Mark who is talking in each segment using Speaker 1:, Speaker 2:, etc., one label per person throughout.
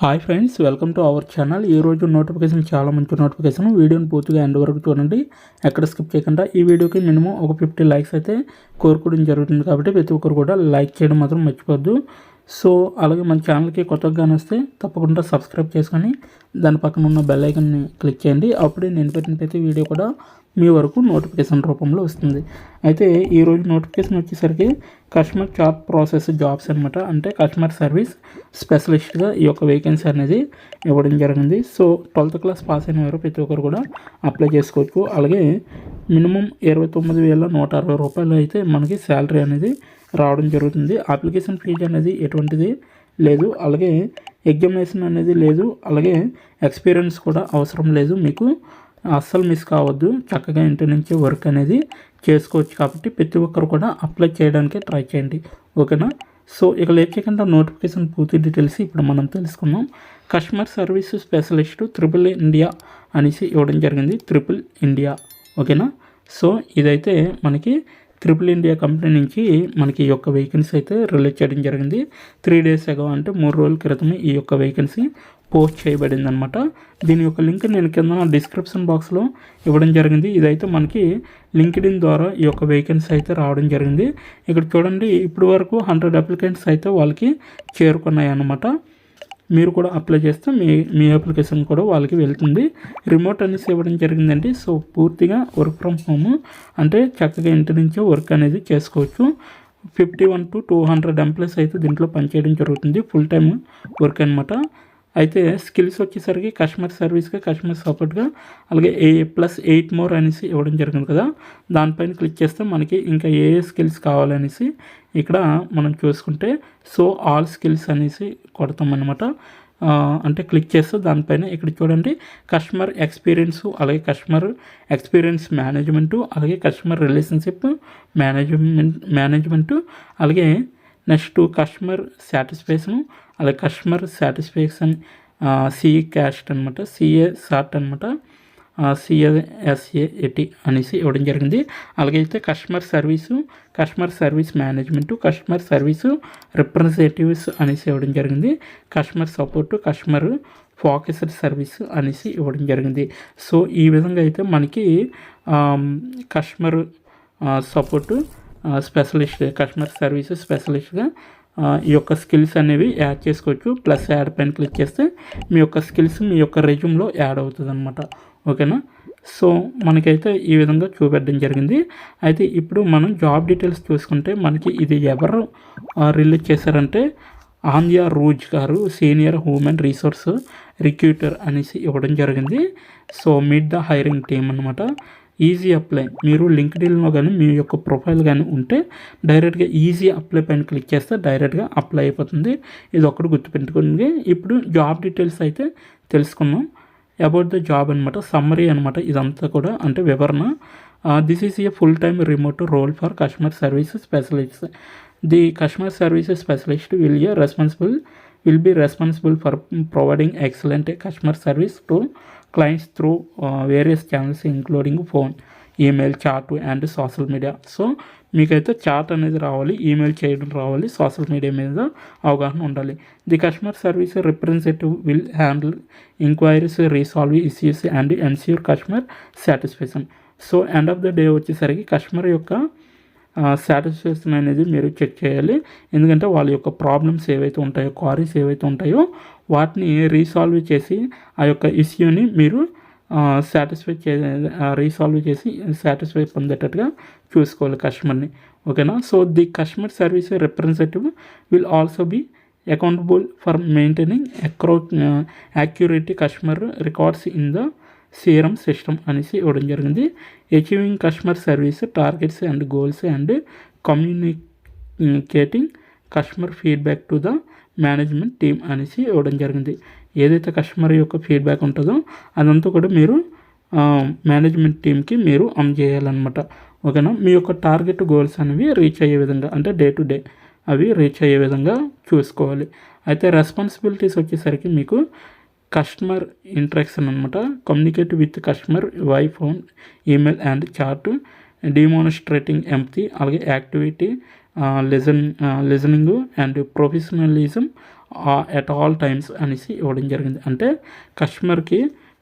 Speaker 1: Hi friends, welcome to our channel. ఈరోజు notification చాలా మంచి నోటిఫికేషన్. వీడియోని పూర్తిగా ఎండ్ వరకు చూడండి, ఎక్కడ స్కిప్ చేయకుండా. ఈ వీడియోకి మినిమం ఒక 50 లైక్స్ అయితే కోరుకోవడం జరుగుతుంది, కాబట్టి ప్రతి ఒక్కరు కూడా లైక్ చేయడం మాత్రం మర్చిపోద్దు. సో అలాగే మన ఛానల్కి కొత్తగా వస్తే తప్పకుండా సబ్స్క్రైబ్ చేసుకొని దాని పక్కన ఉన్న బెల్ ఐకాన్ని క్లిక్ చేయండి. అప్పుడే నేను పెట్టిన ప్రతి వీడియో కూడా మీ వరకు నోటిఫికేషన్ రూపంలో వస్తుంది. అయితే ఈరోజు నోటిఫికేషన్ వచ్చేసరికి కస్టమర్ చాట్ ప్రాసెస్ జాబ్స్ అనమాట. అంటే కస్టమర్ సర్వీస్ స్పెషలిస్ట్గా ఈ యొక్క వేకెన్సీ అనేది ఇవ్వడం జరిగింది. సో 12th క్లాస్ పాస్ అయిన వారు ప్రతి ఒక్కరు కూడా అప్లై చేసుకోవచ్చు. అలాగే మినిమం 29,160 రూపాయలు అయితే మనకి శాలరీ అనేది రావడం జరుగుతుంది. అప్లికేషన్ ఫీజు అనేది ఎటువంటిది లేదు, అలాగే ఎగ్జామినేషన్ అనేది లేదు, అలాగే ఎక్స్పీరియన్స్ కూడా అవసరం లేదు. మీకు అస్సలు మిస్ కావద్దు, చక్కగా ఇంటి నుంచి వర్క్ అనేది చేసుకోవచ్చు. కాబట్టి ప్రతి ఒక్కరు కూడా అప్లై చేయడానికి ట్రై చేయండి, ఓకేనా. సో ఇక లేట్ చేయకుండా నోటిఫికేషన్ పూర్తి డీటెయిల్స్ ఇప్పుడు మనం తెలుసుకుందాం. Customer service specialist triple India అనేసి ఇవ్వడం జరిగింది. ట్రిపుల్ ఇండియా, ఓకేనా. సో ఇదైతే మనకి ట్రిపుల్ ఇండియా కంపెనీ నుంచి మనకి ఈ యొక్క వేకెన్సీ అయితే రిలీజ్ చేయడం జరిగింది. 3 days అగో, అంటే 3 రోజుల క్రితమే ఈ యొక్క వేకెన్సీ పోస్ట్ చేయబడింది అనమాట. దీని యొక్క లింక్ నేను కింద డిస్క్రిప్షన్ బాక్స్లో ఇవ్వడం జరిగింది. ఇదైతే మనకి లింక్డ్ఇన్ ద్వారా ఈ యొక్క వేకెన్సీ అయితే రావడం జరిగింది. ఇక్కడ చూడండి, ఇప్పటి వరకు 100 అప్లికెంట్స్ అయితే వాళ్ళకి చేరుకున్నాయి అన్నమాట. మీరు కూడా అప్లై చేస్తే మీ అప్లికేషన్ కూడా వాళ్ళకి వెళ్తుంది. రిమోట్ అనేసి ఇవ్వడం జరిగిందండి. సో పూర్తిగా వర్క్ ఫ్రమ్ హోమ్, అంటే చక్కగా ఇంటి నుంచే వర్క్ అనేది చేసుకోవచ్చు. 51 to 200 ఎంప్లాయీస్ అయితే దీంట్లో పనిచేయడం జరుగుతుంది. ఫుల్ టైమ్ వర్క్ అనమాట. అయితే స్కిల్స్ వచ్చేసరికి కస్టమర్ సర్వీస్గా, కస్టమర్ సపోర్ట్గా, అలాగే +8 మోర్ అనేసి ఇవ్వడం జరిగింది కదా. దానిపైన క్లిక్ చేస్తే మనకి ఇంకా ఏ స్కిల్స్ కావాలనేసి ఇక్కడ మనం చూసుకుంటే సో ఆల్ స్కిల్స్ అనేసి కొడతామన్నమాట. అంటే క్లిక్ చేస్తే దానిపైన ఇక్కడ చూడండి, కస్టమర్ ఎక్స్పీరియన్స్, అలాగే కస్టమర్ ఎక్స్పీరియన్స్ మేనేజ్మెంటు, అలాగే కస్టమర్ రిలేషన్షిప్ మేనేజ్మెంటు, అలాగే నెక్స్ట్ కస్టమర్ సాటిస్ఫాక్షన్, అలాగే కస్టమర్ సాటిస్ఫాక్షన్ సిఏ క్యాస్ట్ అనమాట, సిఏ సార్ట్ అనమాట, CASAT అనేసి ఇవ్వడం జరిగింది. అలాగే అయితే customer service management, customer service representatives అనేసి ఇవ్వడం జరిగింది. Customer support, customer focused service అనేసి ఇవ్వడం జరిగింది. సో ఈ విధంగా అయితే మనకి customer support specialist, customer service స్పెషలిస్ట్గా ఈ యొక్క స్కిల్స్ అనేవి యాడ్ చేసుకోవచ్చు. ప్లస్ యాడ్ పైన క్లిక్ చేస్తే మీ యొక్క స్కిల్స్ మీ యొక్క రెజ్యూమ్లో యాడ్ అవుతుంది అనమాట, ఓకేనా. సో మనకైతే ఈ విధంగా చూపెట్టడం జరిగింది. అయితే ఇప్పుడు మనం జాబ్ డీటెయిల్స్ చూసుకుంటే మనకి ఇది ఎవరు రిలీజ్ చేశారంటే ఆంధ్య రూజ్ గారు, సీనియర్ హ్యూమన్ రిసోర్స్ రిక్రూటర్ అనేసి ఇవ్వడం జరిగింది. So meet the hiring team అనమాట. ఈజీ అప్లై, మీరు లింక్డ్ఇన్లో కానీ మీ యొక్క ప్రొఫైల్ కానీ ఉంటే డైరెక్ట్గా ఈజీ అప్లై పైన క్లిక్ చేస్తే డైరెక్ట్గా అప్లై అయిపోతుంది. ఇది ఒక్కటి గుర్తుపెట్టుకోండి. ఇప్పుడు జాబ్ డీటెయిల్స్ అయితే తెలుసుకున్నాం. అబౌట్ ద జాబ్ అనమాట, సమ్మరీ అనమాట ఇదంతా కూడా, అంటే వివరణ. This is a full time remote role for customer service specialist. The customer service specialist will be responsible for providing excellent customer service to clients through various channels including phone, email, chat and social media. So మీకైతే chat అనేది రావాలి, email చేయడం రావాలి, social media మీద అవగాహన ఉండాలి. The customer service representative will handle enquiries, resolve issues and ensure customer satisfaction. So end of the day వచ్చేసరికి customer యొక్క సాటిస్ఫాక్షన్ అనేది మీరు చెక్ చేయాలి. ఎందుకంటే వాళ్ళ యొక్క ప్రాబ్లమ్స్ ఏవైతే ఉంటాయో, క్వారీస్ ఏవైతే ఉంటాయో వాటిని రీసాల్వ్ చేసి ఆ యొక్క ఇష్యూని మీరు రీసాల్వ్ చేసి సాటిస్ఫై పొందేటట్టుగా చూసుకోవాలి కస్టమర్ని, ఓకేనా. So the customer service representative will also be accountable for maintaining accurate customer records in the CRM system అనేసి ఇవ్వడం జరిగింది. Achieving customer service targets and goals and communicating customer feedback to the management team అనేసి ఇవ్వడం జరిగింది. ఏదైతే customer యొక్క feedback ఉంటుందో అదంతా కూడా మీరు మేనేజ్మెంట్ టీమ్కి మీరు అందజేయాలన్నమాట, ఓకేనా. మీ యొక్క టార్గెట్ గోల్స్ అనేవి రీచ్ అయ్యే విధంగా, అంటే డే టు డే అవి రీచ్ అయ్యే విధంగా చూసుకోవాలి. అయితే రెస్పాన్సిబిలిటీస్ వచ్చేసరికి మీకు కస్టమర్ ఇంటరాక్షన్ అనమాట, communicate with customer via phone, email and chat, demonstrating empathy, అలాగే activity listening and professionalism at all times అనేసి ఇవ్వడం జరిగింది. అంటే కస్టమర్కి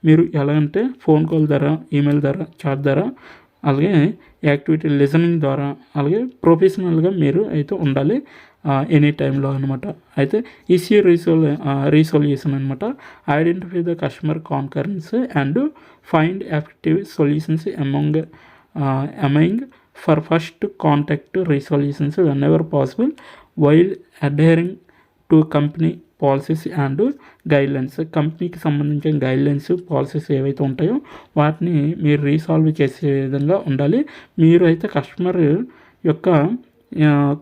Speaker 1: మీరు ఎలాగంటే ఫోన్ కాల్ ద్వారా, ఈమెయిల్ ద్వారా, చాట్ ద్వారా, అలాగే యాక్టివిటీ లిజనింగ్ ద్వారా, అలాగే ప్రొఫెషనల్గా మీరు అయితే ఉండాలి ఎనీ టైంలో అనమాట. అయితే ఈసీ రీసొల్యూషన్ అనమాట. Identify the customer concerns and find effective solutions among for first contact resolutions whenever possible while adhering to company policies and guidelines. కంపెనీకి సంబంధించిన గైడ్లైన్స్, పాలసీస్ ఏవైతే ఉంటాయో వాటిని మీరు రీసాల్వ్ చేసే విధంగా ఉండాలి. మీరు అయితే కస్టమర్ యొక్క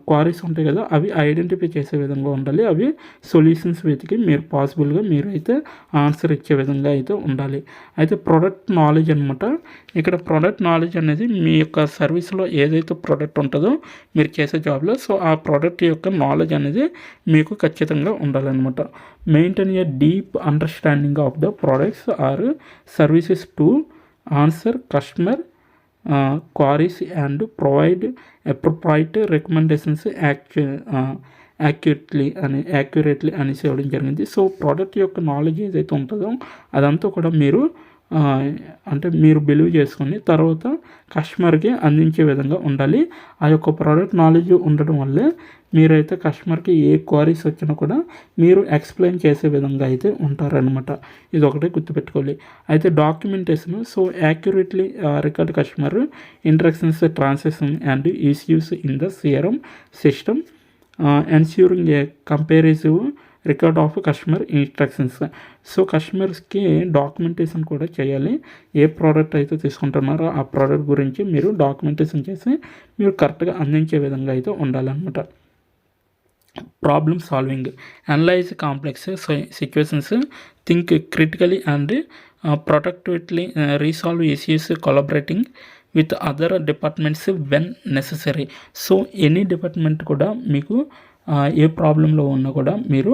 Speaker 1: క్వారీస్ ఉంటాయి కదా, అవి ఐడెంటిఫై చేసే విధంగా ఉండాలి. అవి సొల్యూషన్స్ వెతికి మీరు పాసిబుల్గా మీరు అయితే ఆన్సర్ ఇచ్చే విధంగా అయితే ఉండాలి. అయితే ప్రోడక్ట్ నాలెడ్జ్ అనమాట. ఇక్కడ ప్రోడక్ట్ నాలెడ్జ్ అనేది మీ యొక్క సర్వీస్లో ఏదైతే ప్రోడక్ట్ ఉంటుందో మీరు చేసే జాబ్లో, సో ఆ ప్రోడక్ట్ యొక్క నాలెడ్జ్ అనేది మీకు ఖచ్చితంగా ఉండాలన్నమాట. Maintain a deep understanding of the products or services to answer customer queries and provide appropriate recommendations accurately అనేసి ఇవ్వడం జరిగింది. సో ప్రోడక్ట్ యొక్క నాలెడ్జ్ ఏదైతే ఉంటుందో అదంతా కూడా మీరు అంటే మీరు బిలీవ్ చేసుకొని తర్వాత కస్టమర్కి అందించే విధంగా ఉండాలి. ఆ యొక్క ప్రోడక్ట్ నాలెడ్జ్ ఉండడం వల్లే మీరైతే కస్టమర్కి ఏ క్వారీస్ వచ్చినా కూడా మీరు ఎక్స్ప్లెయిన్ చేసే విధంగా అయితే ఉంటారనమాట. ఇది ఒకటే గుర్తుపెట్టుకోవాలి. అయితే documentation, so accurately record customer interactions, transaction and issues in the CRM system, ensuring A comparative record of customer instructions. So కస్టమర్స్కి డాక్యుమెంటేషన్ కూడా చేయాలి. ఏ ప్రోడక్ట్ అయితే తీసుకుంటున్నారో ఆ ప్రోడక్ట్ గురించి మీరు డాక్యుమెంటేషన్ చేసి మీరు కరెక్ట్గా అందించే విధంగా అయితే ఉండాలన్నమాట. Problem solving, analyse complex situations, think critically and productively, resolve issues, collaborating with other departments when necessary. So any department కూడా మీకు ఏ ప్రాబ్లంలో ఉన్నా కూడా మీరు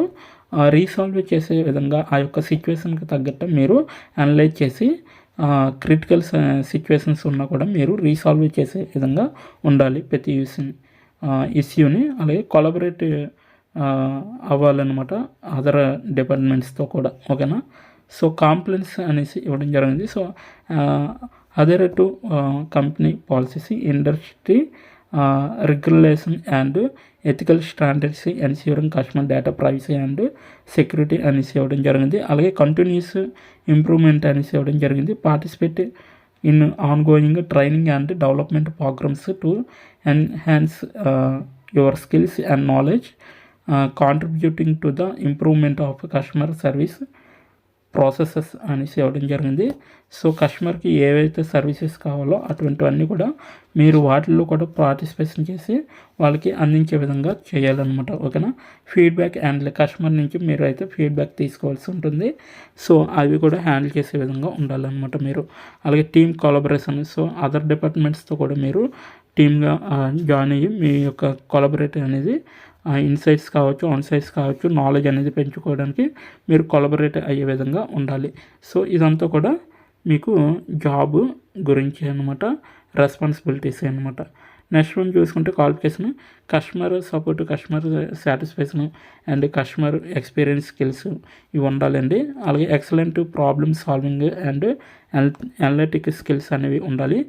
Speaker 1: రీసాల్వ్ చేసే విధంగా ఆ యొక్క సిచ్యువేషన్కి తగ్గట్టు మీరు అనలైజ్ చేసి క్రిటికల్ సిచ్యువేషన్స్ ఉన్నా కూడా మీరు రీసాల్వ్ చేసే విధంగా ఉండాలి ప్రతి ఇష్యూని. అలాగే కొలాబరేట్ అవ్వాలన్నమాట అదర్ డిపార్ట్మెంట్స్తో కూడా, ఓకేనా. సో కాంప్లైంట్స్ అనేసి ఇవ్వడం జరిగింది. So other to company policies, industry regulation and ethical standards, ensuring customer data privacy and security అనేసి ఇవ్వడం జరిగింది. అలాగే కంటిన్యూస్ ఇంప్రూవ్మెంట్ అనేసి ఇవ్వడం జరిగింది. Participate in ongoing training and development programmes to enhance your skills and knowledge, contributing to the improvement of customer service processes అనేసి ఇవ్వడం జరిగింది. సో కస్టమర్కి ఏవైతే సర్వీసెస్ కావాలో అటువంటివన్నీ కూడా మీరు వాటిల్లో కూడా పార్టిసిపేషన్ చేసి వాళ్ళకి అందించే విధంగా చేయాలన్నమాట, ఓకేనా. ఫీడ్బ్యాక్ హ్యాండిల్, కస్టమర్ నుంచి మీరు అయితే ఫీడ్బ్యాక్ తీసుకోవాల్సి ఉంటుంది. సో అవి కూడా హ్యాండిల్ చేసే విధంగా ఉండాలన్నమాట మీరు. అలాగే టీమ్ కొలాబరేషన్, సో అదర్ డిపార్ట్మెంట్స్తో కూడా మీరు టీమ్గా జాయిన్ అయ్యి మీ యొక్క కొలాబరేట్ అనేది ఇన్సైట్స్ కావచ్చు, ఆన్సైట్స్ కావచ్చు, నాలెడ్జ్ అనేది పెంచుకోవడానికి మీరు కొలాబరేట్ అయ్యే విధంగా ఉండాలి. సో ఇదంతా కూడా మీకు జాబ్ గురించి అనమాట, రెస్పాన్సిబిలిటీస్ అనమాట. నెక్స్ట్ వన్ చూసుకుంటే qualification, customer support, customer satisfaction and customer experience skills ఇవి ఉండాలండి. అలాగే excellent problem solving and analytic skills అనేవి ఉండాలి.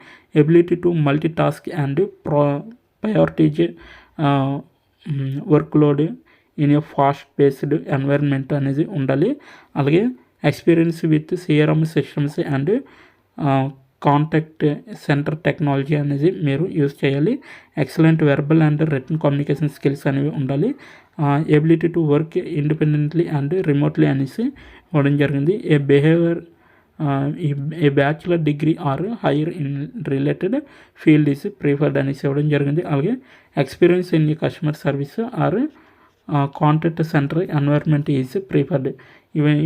Speaker 1: Ability to multitask and prioritise workload in a fast based environment అనేది ఉండాలి. అలాగే experience with CRM systems and contact centre technology అనేది మీరు యూజ్ చేయాలి. Excellent verbal and written communication skills అనేవి ఉండాలి. Ability to work independently and remotely అనేసి ఇవ్వడం జరిగింది. A bachelor degree or higher in related field is preferred అనేసి ఇవ్వడం జరిగింది. అలాగే experience in customer service or contact centre environment is preferred.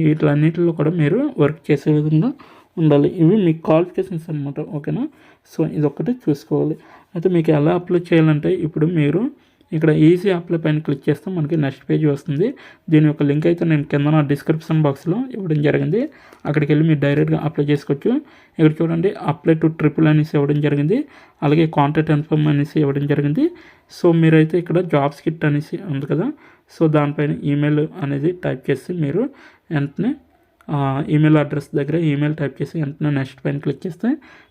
Speaker 1: వీటిలన్నిటిలో కూడా మీరు వర్క్ చేసే విధంగా ఉండాలి. ఇవి మీ క్వాలిఫికేషన్స్ అనమాట, ఓకేనా. సో ఇదొక్కటి చూసుకోవాలి. అయితే మీకు ఎలా అప్లై చేయాలంటే ఇప్పుడు మీరు ఇక్కడ ఈజీ అప్లై పైన క్లిక్ చేస్తే మనకి నెక్స్ట్ పేజ్ వస్తుంది. దీని యొక్క లింక్ అయితే నేను కింద నా డిస్క్రిప్షన్ బాక్స్లో ఇవ్వడం జరిగింది. అక్కడికి వెళ్ళి మీరు డైరెక్ట్గా అప్లై చేసుకోవచ్చు. ఇక్కడ చూడండి అప్లై టు ట్రిపుల్ అనేసి ఇవ్వడం జరిగింది. అలాగే కాంటాక్ట్ ఇన్ఫర్మ్ అనేసి ఇవ్వడం జరిగింది. సో మీరైతే ఇక్కడ జాబ్స్ కిట్ అనేసి ఉంది కదా, సో దానిపైన ఈమెయిల్ అనేది టైప్ చేసి మీరు వెంటనే ఈమెయిల్ అడ్రస్ దగ్గర ఈమెయిల్ టైప్ చేసి వెంటనే నెక్స్ట్ పైన క్లిక్ చేస్తే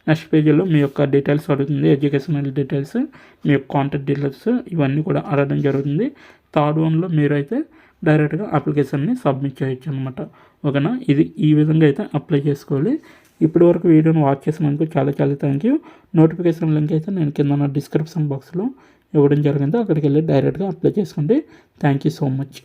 Speaker 1: నెక్స్ట్ పేజీలో మీ యొక్క డీటెయిల్స్ అడుగుతుంది. ఎడ్యుకేషనల్ డీటెయిల్స్, మీ యొక్క కాంటాక్ట్ డీటెయిల్స్ ఇవన్నీ కూడా అడగడం జరుగుతుంది. థర్డ్ వన్లో మీరైతే డైరెక్ట్గా అప్లికేషన్ని సబ్మిట్ చేయొచ్చు అనమాట. ఓకేనా, ఇది ఈ విధంగా అయితే అప్లై చేసుకోవాలి. ఇప్పటి వరకు వీడియోని వాచ్ చేసినందుకు చాలా చాలా థ్యాంక్ యూ. నోటిఫికేషన్ లింక్ అయితే నేను కింద డిస్క్రిప్షన్ బాక్స్లో ఇవ్వడం జరిగింది. అక్కడికి వెళ్ళి డైరెక్ట్గా అప్లై చేసుకోండి. Thank you so much.